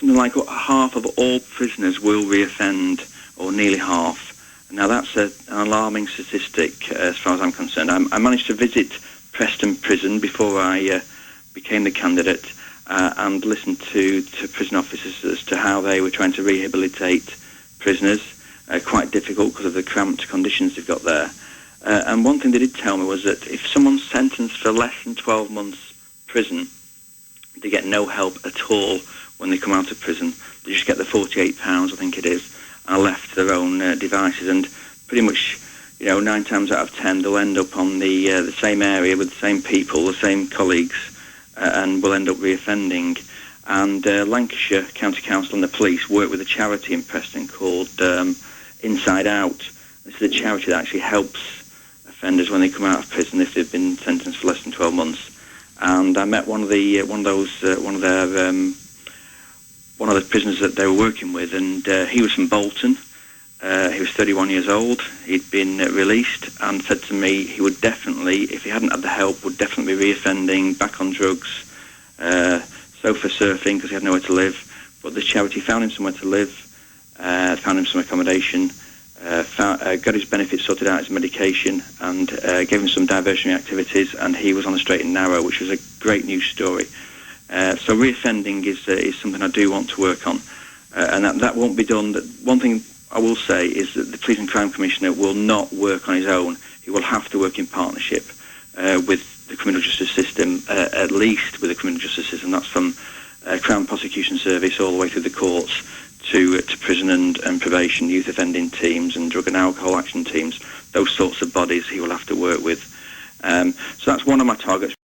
something like half of all prisoners will reoffend, or nearly half. Now, that's an alarming statistic as far as I'm concerned. I managed to visit Preston Prison before I became the candidate and listened to prison officers as to how they were trying to rehabilitate prisoners. Quite difficult because of the cramped conditions they've got there. And one thing they did tell me was that if someone's sentenced for less than 12 months prison, they get no help at all when they come out of prison. They just get the £48, I think it is, and are left to their own devices. And pretty much, 9 times out of 10, they'll end up on the same area with the same people, the same colleagues, and will end up reoffending. And Lancashire County Council and the police work with a charity in Preston called Inside Out. This is a charity that actually helps offenders when they come out of prison if they've been sentenced for less than 12 months. And I met one of the prisoners that they were working with, and he was from Bolton. He was 31 years old. He'd been released and said to me he would definitely, if he hadn't had the help, would definitely be reoffending, back on drugs, sofa surfing because he had nowhere to live. But the charity found him somewhere to live, found him some accommodation, got his benefits sorted out, his medication, and gave him some diversionary activities, and he was on the straight and narrow, which was a great news story. So reoffending is something I do want to work on, and that won't be done. One thing I will say is that the Police and Crime Commissioner will not work on his own. He will have to work in partnership with the criminal justice system, at least with the criminal justice system. That's from Crown Prosecution Service all the way through the courts to prison and probation, youth offending teams and drug and alcohol action teams. Those sorts of bodies he will have to work with. So that's one of my targets.